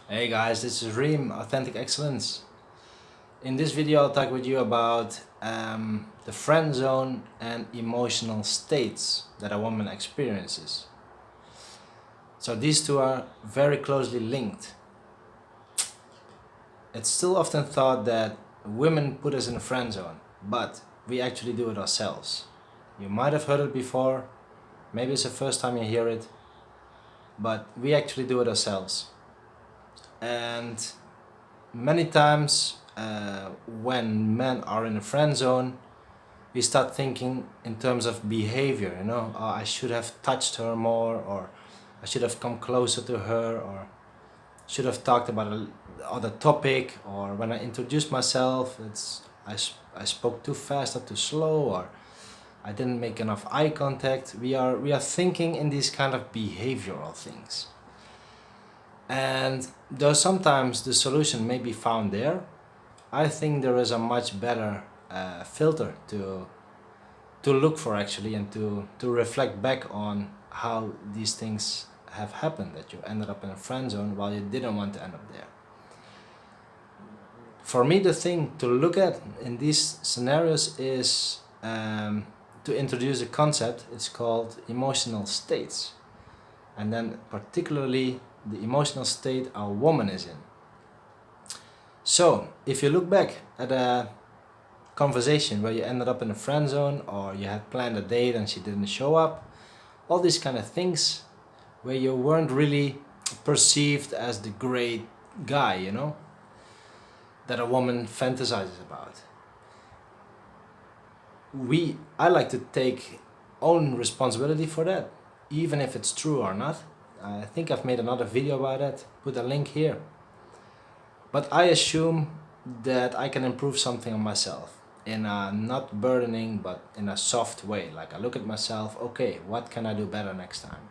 Hey guys, this is Reem, Authentic Excellence. In this video I'll talk with you about the friend zone and emotional states that a woman experiences. So these two are very closely linked. It's still often thought that women put us in a friend zone, but we actually do it ourselves. You might have heard it before, maybe it's the first time you hear it, but we actually do it ourselves. And many times when men are in a friend zone, we start thinking in terms of behavior, oh, I should have touched her more, or I should have come closer to her, or should have talked about a other topic, or when I introduced myself, I spoke too fast or too slow, or I didn't make enough eye contact. We are thinking in these kind of behavioral things. And though sometimes the solution may be found there, I think there is a much better filter to look for actually, and to reflect back on how these things have happened, that you ended up in a friend zone while you didn't want to end up there. For me, the thing to look at in these scenarios is to introduce a concept. It's called emotional states, and then particularly the emotional state a woman is in. So, if you look back at a conversation where you ended up in a friend zone, or you had planned a date and she didn't show up, all these kind of things where you weren't really perceived as the great guy, that a woman fantasizes about. I like to take own responsibility for that, even if it's true or not. I think I've made another video about it, put a link here. But I assume that I can improve something on myself in a not burdening but in a soft way. Like I look at myself, okay, what can I do better next time?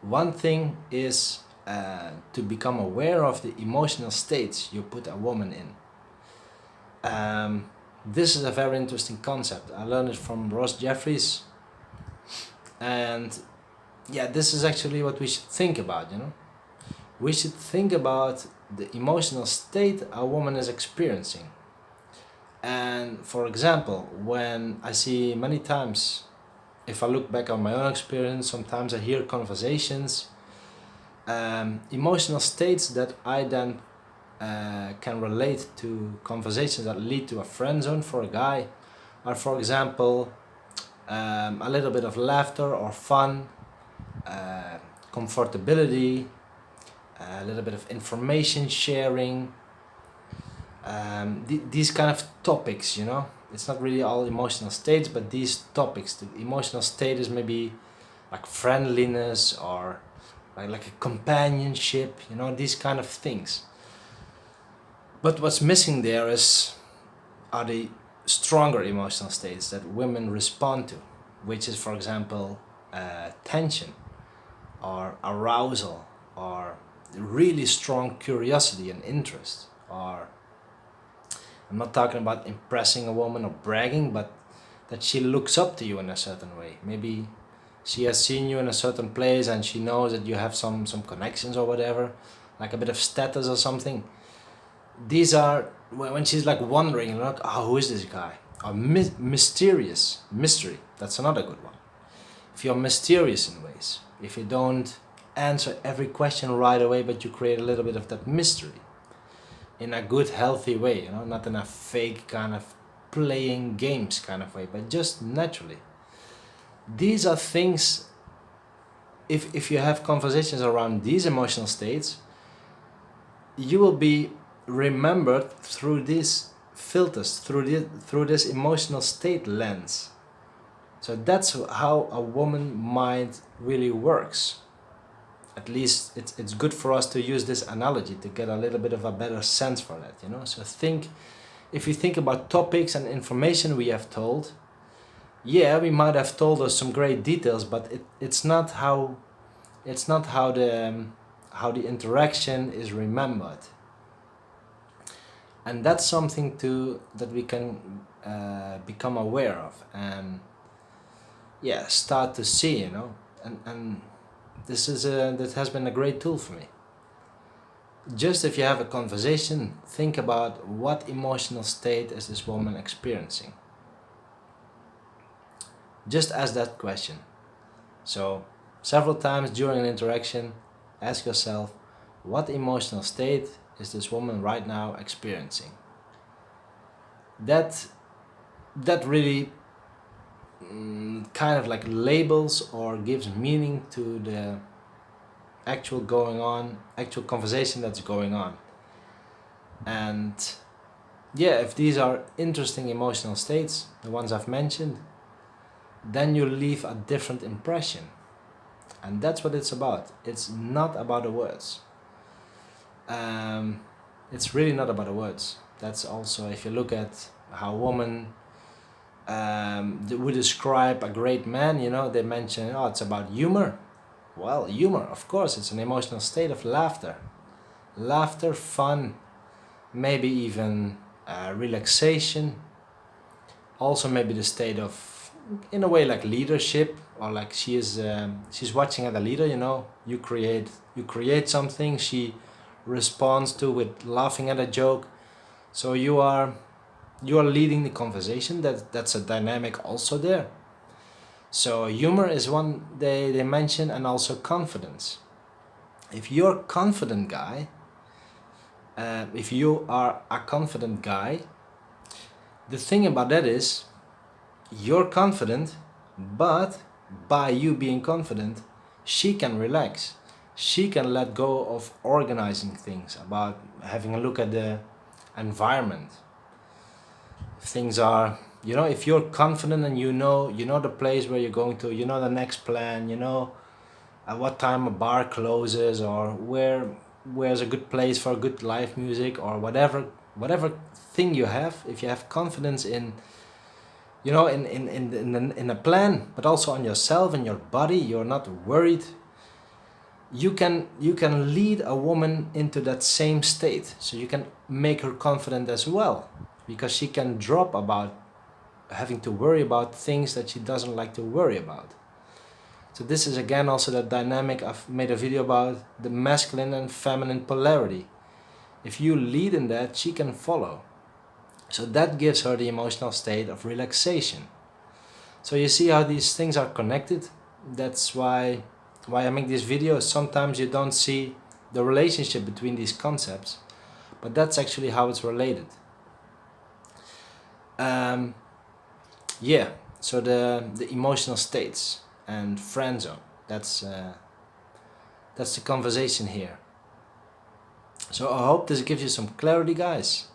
One thing is to become aware of the emotional states you put a woman in. This is a very interesting concept. I learned it from Ross Jeffries, and yeah, this is actually what we should think about, We should think about the emotional state a woman is experiencing. And for example, when I see many times, if I look back on my own experience, sometimes I hear conversations, emotional states that I then can relate to conversations that lead to a friend zone for a guy are, for example, a little bit of laughter or fun, comfortability, a little bit of information sharing, these kind of topics, It's not really all emotional states, but these topics. The emotional state is maybe like friendliness, or like a companionship, these kind of things. But what's missing there are the stronger emotional states that women respond to, which is, for example, tension, or arousal, or really strong curiosity and interest. Or I'm not talking about impressing a woman or bragging, but that she looks up to you in a certain way. Maybe she has seen you in a certain place and she knows that you have some connections or whatever, like a bit of status or something. These are when she's like wondering, like, oh, who is this guy? Or mystery. That's another good one. If you're mysterious in ways, if you don't answer every question right away, but you create a little bit of that mystery in a good, healthy way, not in a fake kind of playing games kind of way, but just naturally. These are things, if you have conversations around these emotional states, you will be remembered through these filters, through this emotional state lens. So that's how a woman mind really works. At least it's good for us to use this analogy to get a little bit of a better sense for that, So if you think about topics and information we have told, yeah, we might have told us some great details, but it's not how the interaction is remembered. And that's something that we can become aware of, and start to see, and this has been a great tool for me. just if you have a conversation, think about what emotional state is this woman experiencing. Just ask that question. So several times during an interaction, ask yourself, what emotional state is this woman right now experiencing? That really kind of like labels or gives meaning to the actual conversation that's going on. And yeah, if these are interesting emotional states, the ones I've mentioned, then you leave a different impression. And that's what it's about. It's not about the words. It's really not about the words. That's also, if you look at how women would describe a great man, they mention, oh, it's about humor. Well, humor, of course, it's an emotional state of laughter. Laughter, fun, maybe even relaxation. Also maybe the state of, in a way, like leadership, or like she's watching at a leader, you create something, she responds to with laughing at a joke. So you are leading the conversation. That's a dynamic also there. So humor is one they mention, and also confidence. If you're a confident guy, if you are a confident guy, the thing about that is you're confident, but by you being confident, she can relax. She can let go of organizing things, about having a look at the environment. If things are, if you're confident and you know the place where you're going to, the next plan, at what time a bar closes, or where's a good place for good live music, or whatever thing you have. If you have confidence in in a plan, but also on yourself and your body, you're not worried, you can lead a woman into that same state. So you can make her confident as well, because she can drop about having to worry about things that she doesn't like to worry about. So this is again also that dynamic I've made a video about, the masculine and feminine polarity. If you lead in that, she can follow. So that gives her the emotional state of relaxation. So you see how these things are connected. That's why I make these videos. Sometimes you don't see the relationship between these concepts, but that's actually how it's related. Yeah, so the emotional states and friendzone, that's the conversation here. So I hope this gives you some clarity, guys.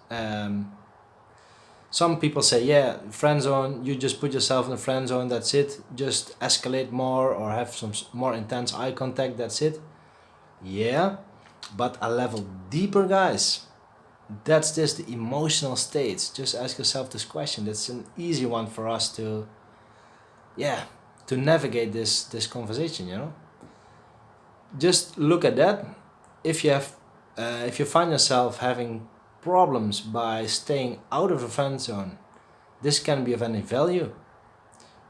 Some people say, yeah, friend zone, you just put yourself in a friend zone, that's it. Just escalate more or have some more intense eye contact, that's it. Yeah, but a level deeper, guys. That's just the emotional states. Just ask yourself this question. That's an easy one for us to, to navigate this conversation, Just look at that. If you find yourself having problems by staying out of the friend zone, this can be of any value.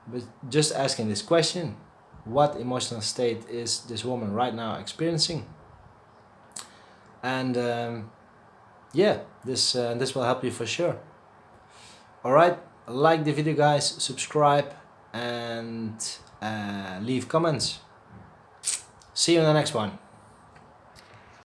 But just asking this question, what emotional state is this woman right now experiencing? And this will help you for sure. Alright, like the video, guys, subscribe, and leave comments. See you in the next one.